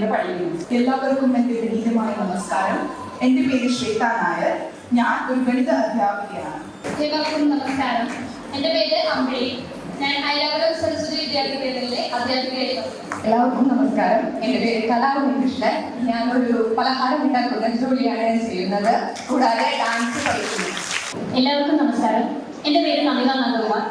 ഇവിടെ പഠിക്കുന്നു. എല്ലാവർക്കും എൻ്റെ വിനീതമായ നമസ്കാരം. എൻ്റെ പേര് ശ്വേത നായർ. ഞാൻ ഒരു ഗണിത അധ്യാപികയാണ്. എല്ലാവർക്കും നമസ്കാരം. എൻ്റെ പേര് അമ്പിളി. ഞാൻ അയലവരം സരസ്വതി വിദ്യാർത്ഥി കേന്ദ്രത്തിലെ അധ്യാപികയായിരുന്നു. എല്ലാവർക്കും നമസ്കാരം. എൻ്റെ പേര് കലാവതി കൃഷ്ണൻ. ഞാനൊരു പലഹാരം ഉണ്ടാക്കുന്ന ജോലിയാണ് ചെയ്യുന്നത്, കൂടാതെ ഡാൻസ് പഠിക്കുന്നു. എല്ലാവർക്കും നമസ്കാരം. എൻ്റെ പേര് നമിത നന്ദകുമാർ.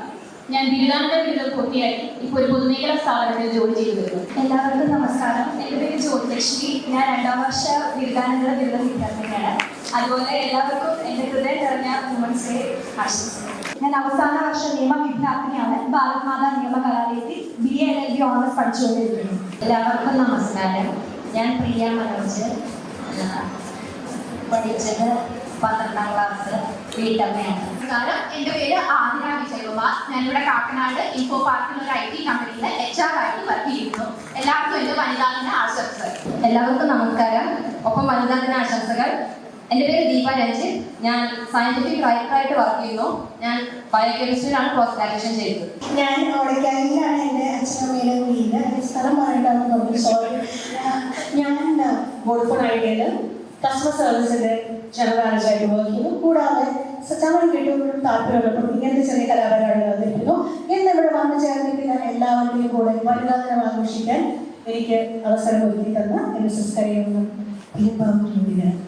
ഞാൻ ബിരുദാനന്തര ബിരുദം പൂർത്തിയാക്കി ഇപ്പോൾ ഒരു പൊതുമേഖലാ സ്ഥാപനത്തിൽ ജോലി ചെയ്തു വരുന്നു. എല്ലാവർക്കും നമസ്കാരം. എൻ്റെ പേര് ജ്യോതിലക്ഷ്മി. ഞാൻ 2ാം വർഷ ബിരുദാനന്തര ബിരുദം വിദ്യാർത്ഥിനിയാണ്. അതുപോലെ എല്ലാവർക്കും എൻ്റെ ഹൃദയം നിറഞ്ഞ വുമൻസ് ഡേ ആശംസിക്കുന്നു. ഞാൻ അവസാന വർഷ നിയമ വിദ്യാർത്ഥിനിയാണ്. ഭാരത് മാതാ നിയമ കലാലയത്തിൽ BA LLB ഓണേഴ്സ് പഠിച്ചുകൊണ്ടിരിക്കുന്നു. എല്ലാവർക്കും നമസ്കാരം. ഞാൻ പ്രിയ മനോജ്. പഠിച്ചത് 12ാം ക്ലാസ്, വീട്ടമ്മയാണ്. നമസ്കാരം. എൻ്റെ പേര് ആതിര വിജയകുമാർ. ഞാനിവിടെ കാക്കനാട് ഇൻഫോ പാർക്കിൽ ഒരു IT കമ്പനിയിൽ HR ആയിട്ട് വർക്ക് ചെയ്യുന്നു. എല്ലാവർക്കും എൻ്റെ വനിതാ ദിന ആശംസകൾ. എല്ലാവർക്കും നമസ്കാരം. ഒപ്പം വനിതാ ദിന ആശംസകൾ. എൻ്റെ പേര് ദീപ രഞ്ജിത്ത്. ഞാൻ സയന്റിഫിക് റൈറ്ററായിട്ട് വർക്ക് ചെയ്യുന്നു. ഞാൻ ബയോകെമിസ്ട്രിയിലാണ് പോസ്റ്റ് ഗ്രാജുവേഷൻ ചെയ്തത്. ഞാൻ ഓടക്കാലിലാണ് എൻ്റെ അച്ഛനമ്മയുടെ വീട്. സ്ഥലം പറയണ്ടാവും നമുക്ക്. സോറി. ഞാൻ വോഡഫോൺ ഐഡിയയിൽ കസ്റ്റമർ സർവീസിൻ്റെ ജനറൽ മാനേജറായിട്ട് വർക്ക് ചെയ്യുന്നു. കൂടാതെ സച്ചാമൻ കിട്ടുമ്പോഴും താല്പര്യമുള്ളപ്പോൾ ഇങ്ങനത്തെ ചെറിയ കലാപരിപാടികൾ അവതരിപ്പിക്കുന്നു. ഇന്നിവിടെ വന്നു ചേർന്നിരിക്കുന്ന എല്ലാവരുടെയും കൂടെ വനിതാ ദിനം ആഘോഷിക്കാൻ എനിക്ക് അവസരം ഒരുക്കി തന്ന MSS കരിയൊന്നും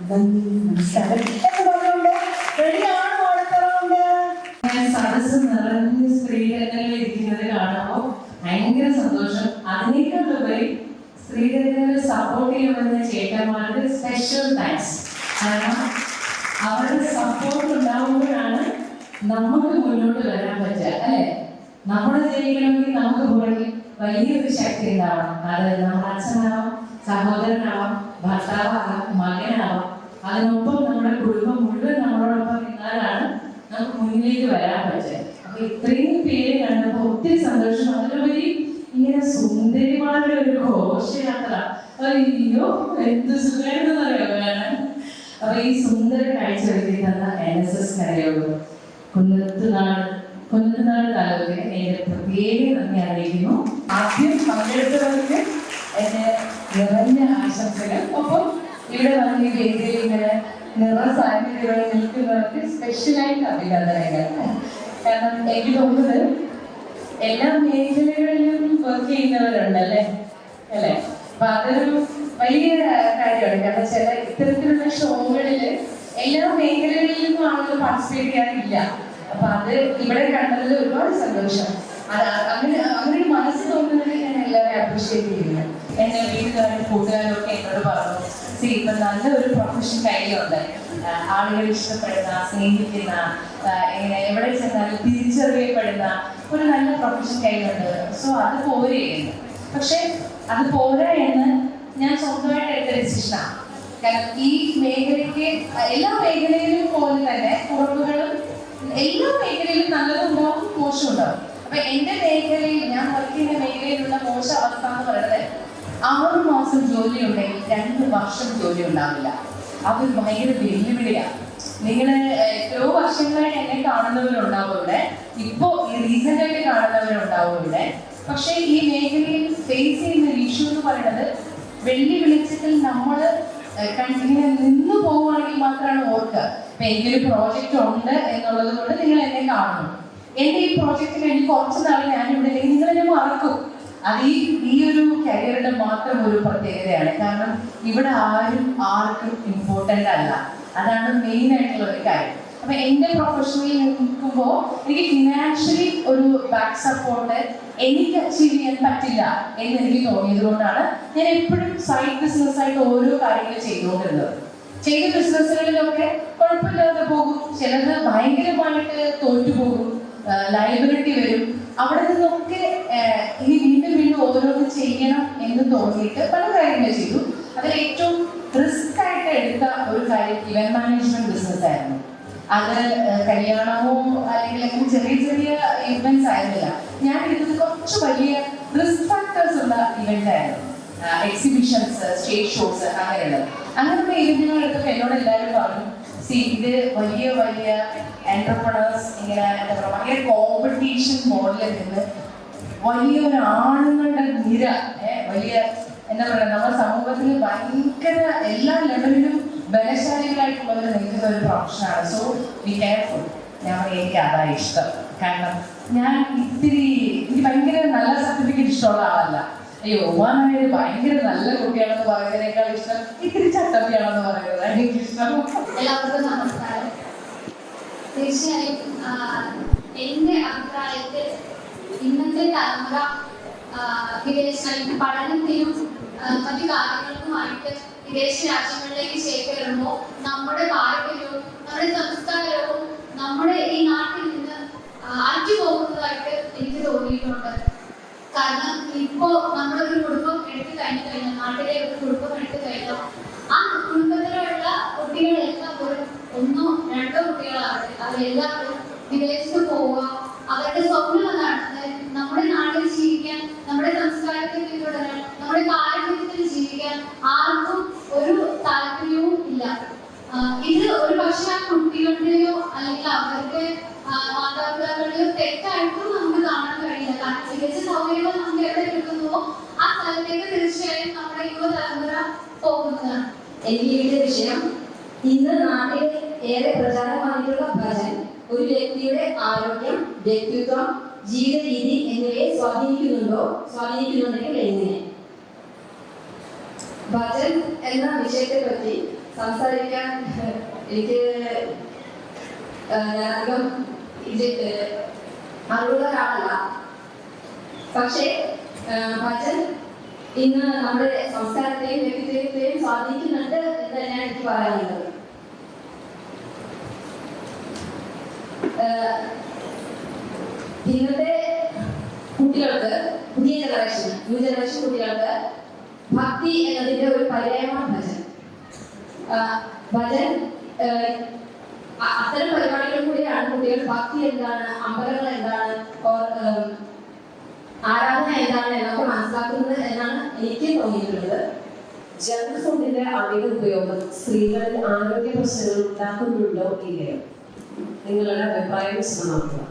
നന്ദി, നമസ്കാരം. എന്തുകൊണ്ട് റെഡിയാണ് ഓണത്തറവുണ്ട്. സദസ്സ് നിറഞ്ഞ് സ്ത്രീകൾ ഇരിക്കുന്നത് കാണുമ്പോൾ ഭയങ്കര സന്തോഷം. അതിനേക്കാളുപരി സ്ത്രീകളെ സപ്പോർട്ട് ചെയ്യുന്ന ചേട്ടന്മാർക്ക് സ്പെഷ്യൽ താങ്ക്സ്. കാരണം അവരുടെ സപ്പോർട്ട് ഉണ്ടാകുമ്പോഴാണ് നമുക്ക് മുന്നോട്ട് വരാൻ പറ്റുക, അല്ലെ? നമ്മുടെ ജയിക്കണമെങ്കിൽ നമുക്ക് പുറകിൽ വലിയൊരു ശക്തി ഉണ്ടാവണം. അത് നമ്മുടെ അച്ഛനാവാം, സഹോദരനാവാം, ഭർത്താവാകാം, മകനാവാം. അതിനൊപ്പം നമ്മുടെ കുടുംബം മുഴുവൻ നമ്മളോടൊപ്പം നിന്നാലാണ് നമുക്ക് മുന്നിലേക്ക് വരാൻ പറ്റുക. അപ്പൊ ഇത്രയും പേര് കണ്ടപ്പോൾ ഒത്തിരി സന്തോഷം. അതിലുപരി ഇങ്ങനെ സുന്ദരിമാരുടെ ഒരു ഘോഷയാത്ര, അയ്യോ എന്ത് സുഖമായിരുന്നറിയോ കാണാൻ. അപ്പൊ ഈ സുന്ദര കാഴ്ച ഒരുക്കി തന്ന NSS കരയോഗം കുന്നത്തുനാട് താലൂക്കിന് എന്റെ പ്രത്യേക നന്ദി അറിയിക്കുന്നു. ആദ്യം പങ്കെടുത്തവർക്ക് എന്റെ നിറഞ്ഞ ആശംസകൾ. ഒപ്പം ഇവിടെ വന്ന ഈ വേദിയിൽ ഇങ്ങനെ നിറസാന്നിധ്യങ്ങളിൽ നിൽക്കുന്നവർക്ക് സ്പെഷ്യലായിട്ട് അഭിനന്ദനങ്ങൾ. കാരണം എനിക്ക് തോന്നുന്നത് എല്ലാ മേഖലകളിലും വർക്ക് ചെയ്യുന്നവരുണ്ടല്ലേ, അല്ലെ? അപ്പൊ അതൊരു വലിയ കാര്യമാണ്. കാരണം ചില ഇത്തരത്തിലുള്ള ഷോകളില് എല്ലാ മേഖലകളിലും ആളുകൾ പാർട്ടിസിപ്പേറ്റ് ചെയ്യാറില്ല. അപ്പൊ അത് ഇവിടെ കണ്ടതിൽ ഒരുപാട് സന്തോഷം. അങ്ങനെ ഒരു മനസ്സ് തോന്നുന്നത് ഞാൻ എല്ലാവരെയും അപ്രീഷിയേറ്റ് ചെയ്യുന്നത്. എന്റെ വീട്ടുകാരും കൂട്ടുകാരും ഒക്കെ എന്നോട് പറഞ്ഞു, ഇപ്പൊ നല്ല ഒരു പ്രൊഫഷൻ കയ്യിലുണ്ട്, ആളുകൾ ഇഷ്ടപ്പെടുന്ന, സ്നേഹിക്കുന്ന, ഇങ്ങനെ എവിടെ ചെന്നാലും തിരിച്ചറിയപ്പെടുന്ന ഒരു നല്ല പ്രൊഫഷൻ കയ്യിലുണ്ട്. സോ അത് പോരെയെന്ന്. പക്ഷെ അത് പോരാ എന്ന് ഞാൻ സ്വന്തമായിട്ട് എടുത്ത ഡിസിഷനാണ്. കാരണം ഈ മേഖലയ്ക്ക് എല്ലാ മേഖലയിലും പോലെ തന്നെ കുറവുകളും എല്ലാ മേഖലയിലും നല്ലതും ഉണ്ടാവും, മോശം ഉണ്ടാവും. അപ്പൊ എന്റെ മേഖലയിൽ, ഞാൻ വർക്ക് ചെയ്യുന്ന മേഖലയിലുള്ള മോശം അവസ്ഥ എന്ന് പറയുന്നത് 6 മാസം ജോലി ഉണ്ടെങ്കിൽ 2 വർഷം ജോലി ഉണ്ടാവില്ല. അതൊരു ഭയങ്കര വെല്ലുവിളിയാണ്. നിങ്ങൾ എത്രയോ വർഷങ്ങളായിട്ട് എന്നെ കാണുന്നവരുണ്ടാവും ഇവിടെ, ഇപ്പോ ഈ റീസെന്റ് ആയിട്ട് കാണുന്നവരുണ്ടാവും ഇവിടെ. പക്ഷെ ഈ മേഖലയിൽ ഫേസ് ചെയ്യുന്ന ഒരു ഇഷ്യൂ എന്ന് പറയുന്നത്, വെള്ളി വെളിച്ചത്തിൽ നമ്മൾ ഇങ്ങനെ നിന്ന് പോവുകയാണെങ്കിൽ മാത്രമാണ് ഓർക്കുക. ഇപ്പൊ എനിക്കൊരു പ്രോജക്റ്റ് ഉണ്ട് എന്നുള്ളത് കൊണ്ട് നിങ്ങൾ എന്നെ കാണുന്നു. എന്റെ ഈ പ്രോജക്റ്റിന് എനിക്ക് കുറച്ച് നാൾ ഞാനിവിടെ ഇല്ലെങ്കിൽ നിങ്ങൾ എന്നെ മറക്കും. അത് ഈ ഒരു കരിയറുടെ മാത്രം ഒരു പ്രത്യേകതയാണ്. കാരണം ഇവിടെ ആർക്കും ഇമ്പോർട്ടൻ്റ് അല്ല. അതാണ് മെയിൻ ആയിട്ടുള്ള ഒരു കാര്യം. അപ്പൊ എന്റെ പ്രൊഫഷനിൽ നിൽക്കുമ്പോൾ എനിക്ക് ഫിനാൻഷ്യലി ഒരു ബാക്ക് സപ്പോർട്ട് എനിക്ക് അച്ചീവ് ചെയ്യാൻ പറ്റില്ല എന്ന് എനിക്ക് തോന്നിയത് കൊണ്ടാണ് ഞാൻ എപ്പോഴും സൈഡ് ബിസിനസ് ആയിട്ട് ഓരോ കാര്യങ്ങൾ ചെയ്തുകൊണ്ടിരുന്നത്. ചെയ്ത ബിസിനസ്സുകളിലൊക്കെ കുഴപ്പമില്ലാതെ പോകും, ചിലത് ഭയങ്കരമായിട്ട് തോറ്റുപോകും, ലയബിലിറ്റി വരും. അവിടെ നിന്നൊക്കെ ഇനി വീണ്ടും ഓരോന്ന് ചെയ്യണം എന്ന് തോന്നിയിട്ട് പല കാര്യങ്ങൾ ചെയ്തു. അതിൽ ഏറ്റവും റിസ്ക് ആയിട്ട് എടുത്ത ഒരു കാര്യം ഇവന്റ് മാനേജ്മെന്റ് ബിസിനസ് ആയിരുന്നു. അത് കല്യാണമോ അല്ലെങ്കിൽ ചെറിയ ഇവന്റ്സ് ആയിരുന്നില്ല. ഞാൻ എടുത്തത് കുറച്ച് വലിയ റിസ്ക് ഫാക്ടേഴ്സ് ഉള്ള ഇവന്റ് ആയിരുന്നു. എക്സിബിഷൻസ്, സ്റ്റേജ് ഷോസ്, അങ്ങനെയുള്ളത്. അങ്ങനത്തെ ഇവന്റുകൾ എടുത്തപ്പോൾ എന്നോട് എല്ലാവരും പറഞ്ഞു, ഇത് വലിയ എന്റർപ്രണേഴ്സ് ഇങ്ങനെ എന്താ പറയുക, ഭയങ്കര കോമ്പറ്റീഷൻ മോഡലിൽ നിന്ന് വലിയൊരു ആണുങ്ങളുടെ നിര, വലിയ എന്താ പറയുക, നമ്മുടെ സമൂഹത്തിൽ ഭയങ്കര എല്ലാ ലെവലിലും ബലശാലികളായിട്ടുള്ളവർ നിൽക്കുന്ന ഒരു പ്രൊഫഷനാണ്. So be careful. എനിക്ക് അതാ ഇഷ്ടം. കാരണം ഞാൻ എനിക്ക് ഭയങ്കര നല്ല സർട്ടിഫിക്കറ്റ് ഇഷ്ടമുള്ള ആളല്ല. അയ്യോ ഉമാനായ ഭയങ്കര നല്ല കുട്ടിയാണെന്ന് പറയുന്നതിനേക്കാൾ ഇഷ്ടം ഇത്തിരി ചട്ടമ്പിയാണെന്ന് പറയുന്നത് എനിക്കിഷ്ടം. എല്ലാവർക്കും നമസ്കാരം. തീർച്ചയായും എൻ്റെ അഭിപ്രായത്തിൽ ഇന്നത്തെ തലമുറ പഠനത്തിനും മറ്റു കാര്യങ്ങൾക്കുമായിട്ട് വിദേശ രാജ്യങ്ങളിലേക്ക് ചേക്കേറുമ്പോൾ നമ്മുടെ പാരമ്പര്യവും നമ്മുടെ സംസ്കാരവും നമ്മുടെ ഈ നാട്ടിൽ നിന്ന് അറ്റുപോകുന്നതായിട്ട് എനിക്ക് തോന്നിയിട്ടുണ്ട്. കാരണം ഇപ്പോ നമ്മളൊരു കുടുംബം എടുത്തു കഴിഞ്ഞാൽ, നാട്ടിലെ ഒരു കുടുംബം എടുത്തു കഴിഞ്ഞാൽ ആ കുടുംബത്തിലുള്ള കുട്ടികളെല്ലാം ഒരു 1 2 കുട്ടികളാണ്. അവരെല്ലാവരും വിദേശത്ത് പോവുക, അവരുടെ സ്വപ്നം അതാണ് നമ്മുടെ നാട്ടിൽ ജീവിക്കാൻ, നമ്മുടെ സംസ്കാരത്തെ പിന്തുടരാൻ, നമ്മുടെ പാരമ്പര്യത്തിൽ ജീവിക്കാൻ ആർക്കും ഒരു താല്പര്യവും ഇല്ല. ഇത് ഒരു പക്ഷെ ആ കുട്ടികളുടെയോ അല്ലെങ്കിൽ അവരുടെ മാതാപിതാക്കളുടെയോ തെറ്റായിട്ടും നമുക്ക് കാണാൻ കഴിയില്ല. കാരണം മികച്ച സൗകര്യങ്ങൾ നമുക്ക് എവിടെ കിട്ടുന്നുവോ ആ സ്ഥലത്തേക്ക് തീർച്ചയായും നമ്മുടെ യുവതലമുറ പോകുന്നതാണ്. എൻ്റെ വിഷയം ഇന്ന് നാട്ടിൽ ഏറെ പ്രചാരമായിട്ടുള്ള ഭജൻ ഒരു വ്യക്തിയുടെ ആരോഗ്യം, വ്യക്തിത്വം, ജീവിത രീതി എന്നിവയെ സ്വാധീനിക്കുന്നുണ്ടെങ്കിൽ എങ്ങനെ? ഭജൻ എന്ന വിഷയത്തെ പറ്റി സംസാരിക്കാൻ എനിക്ക് അധികം അറിവുള്ള ഒരാളല്ല. പക്ഷേ ഭജൻ ഇന്ന് നമ്മുടെ സംസ്കാരത്തെയും വ്യക്തിത്വത്തെയും സ്വാധീനിക്കുന്നുണ്ട് എന്ന് തന്നെയാണ് എനിക്ക് പറയാനുള്ളത്. ഇന്നത്തെ കുട്ടികൾക്ക്, പുതിയ ജനറേഷൻ, ന്യൂ ജനറേഷൻ കുട്ടികൾക്ക് ഭക്തി എന്നതിന്റെ ഒരു പര്യായമാണ് ഭജൻ. ഭജൻ അത്തരം പരിപാടികൾ കൂടിയാണ് കുട്ടികൾ ഭക്തി എന്താണ്, അമ്പലങ്ങൾ എന്താണ്, ആരാധന എന്താണ് എന്നൊക്കെ മനസ്സിലാക്കുന്നത് എന്നാണ് എനിക്ക് തോന്നിയിട്ടുള്ളത്. ജങ്ക് ഫുഡിന്റെ അമിത ഉപയോഗം സ്ത്രീകളിൽ ആരോഗ്യ പ്രശ്നങ്ങൾ ഉണ്ടാക്കുന്നുണ്ടോ ഇല്ലയോ? നിങ്ങളുടെ അഭിപ്രായം വിശദമാക്കുക.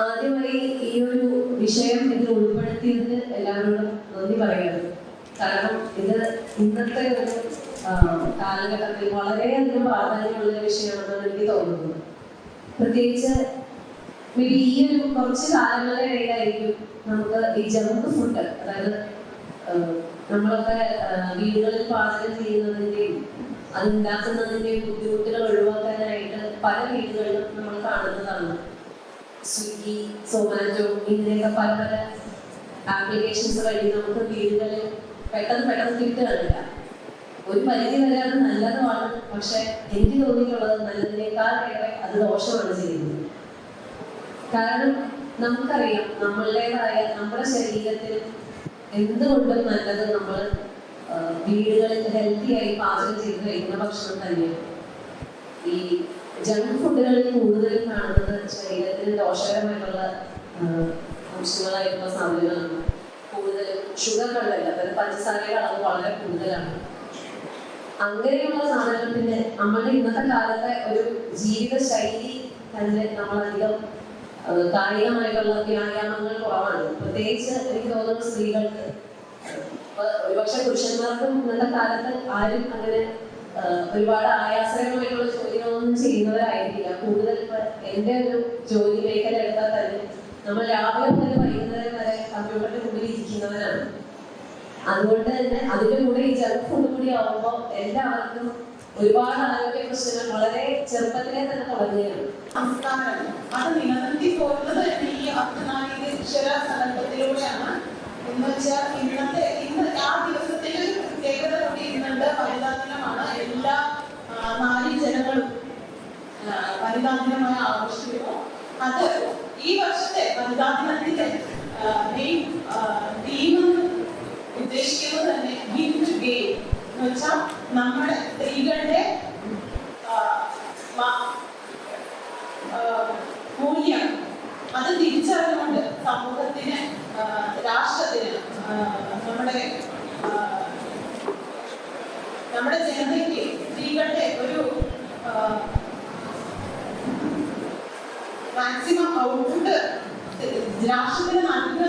ആദ്യമായി ഈ ഒരു വിഷയം ഇതിൽ ഉൾപ്പെടുത്തിയത് എല്ലാവരോടും നന്ദി പറയുന്നത്. കാരണം ഇത് ഇന്നത്തെ ഒരു കാലഘട്ടത്തിൽ വളരെയധികം പ്രാധാന്യമുള്ള വിഷയമാണെന്നാണ് എനിക്ക് തോന്നുന്നത്. പ്രത്യേകിച്ച് ഈ ഒരു കുറച്ച് കാലങ്ങളുടെ ഇടയിലായിരിക്കും നമുക്ക് ഈ ജങ്ക് ഫുഡ്, അതായത് നമ്മളൊക്കെ വീടുകളിൽ പാചകം ചെയ്യുന്നതിൻ്റെയും അത് ഉണ്ടാക്കുന്നതിൻ്റെയും ബുദ്ധിമുട്ടുകൾ ഒഴിവാക്കാനായിട്ട് പല വീടുകളിലും നമ്മൾ കാണുന്നതാണ്. സ്വിഗ്ഗി, സൊമാറ്റോ ഇങ്ങനെയൊക്കെ പല പല ആപ്ലിക്കേഷൻസ് വഴി നമുക്ക് വീടുകളിൽ പെട്ടെന്ന് കിട്ടുകയില്ല. ഒരു പരിധി വരെ അത് നല്ലതുമാണ്. പക്ഷെ എനിക്ക് തോന്നിയിട്ടുള്ളത് നല്ലതിനേക്കാൾ ഏറെ അത് ദോഷമാണ് ചെയ്യുന്നത്. കാരണം നമുക്കറിയാം നമ്മളുടേതായ നമ്മുടെ ശരീരത്തിന് എന്തുകൊണ്ടും നല്ലത് നമ്മൾ വീടുകളിൽ ഹെൽത്തിയായി പാചകം ചെയ്ത് കഴിക്കുന്ന ഭക്ഷണം തന്നെയാണ്. ഈ ജങ്ക് ഫുഡുകളിൽ കൂടുതലും കാണുന്നത് ശരീരത്തിന് ദോഷകരമായിട്ടുള്ള അംശങ്ങളായിട്ടുള്ള സാധനങ്ങളാണ്. കൂടുതലും ഷുഗറുകളല്ല, അതായത് പഞ്ചസാരയുടെ അളവ് വളരെ കൂടുതലാണ്. അങ്ങനെയുള്ള സാധനങ്ങൾ പിന്നെ നമ്മുടെ ഇന്നത്തെ കാലത്തെ ഒരു ജീവിത ശൈലി തന്നെ നമ്മളധികം കായികമായിട്ടുള്ള വ്യായാമങ്ങൾ കുറവാണ്. പ്രത്യേകിച്ച് എനിക്ക് തോന്നുന്നു സ്ത്രീകൾക്ക്, ഒരുപക്ഷെ പുരുഷന്മാർക്കും ഇന്നത്തെ കാലത്ത് ആരും അങ്ങനെ ഒരുപാട് ആയാസകരമായിട്ടുള്ള ജോലികളൊന്നും ചെയ്യുന്നവരായിരിക്കില്ല. കൂടുതൽ എൻ്റെ ഒരു ജോലി മേഖല എടുത്താൽ തന്നെ നമ്മൾ രാവിലെ മുതൽ വൈകുന്നേരം വരെ കമ്പ്യൂട്ടറിന്റെ മുമ്പിൽ ഇരിക്കുന്നവരാണ്. അതുകൊണ്ട് തന്നെ അതിന്റെ കൂടെ ഈ ജങ്ക് ഫുഡ് കൂടി ആവുമ്പോൾ എല്ലാവർക്കും ഒരുപാട് ആരോഗ്യ പ്രശ്നങ്ങൾ വളരെ ചെറുപ്പത്തിലെ തന്നെ തുടങ്ങുകയാണ്. സംസ്കാരം അത് നിലനിർത്തി പോകുന്നത് ഈ അർത്ഥനാരീശ്വരസങ്കല്പത്തിലൂടെയാണ്. എന്ന് വെച്ചാൽ ഇന്ന് ആ ദിവസത്തിൽ ഒരു പ്രത്യേകത കൂടി ഇന്നുണ്ട്. വനിതാ ദിനമാണ്. എല്ലാ നാരീജനങ്ങളും വനിതാ ദിനമായി ആഘോഷിക്കുന്നു. അത് ഈ വർഷത്തെ വനിതാ ദിനത്തിന്റെ മെയിൻ തീം ഉദ്ദേശിക്കുന്നത് തന്നെ ഗിവ് ടു ഗെയിൻ എന്ന് വെച്ചാൽ നമ്മുടെ സ്ത്രീകളുടെ മൂല്യം അത് തിരിച്ചറിഞ്ഞുകൊണ്ട് സമൂഹത്തിന്, രാഷ്ട്രത്തിന്, നമ്മുടെ ജനതയ്ക്ക് സ്ത്രീകളുടെ ഒരു മാക്സിമം ഔട്ട്പുട്ട് രാഷ്ട്രത്തിന് നൽകുക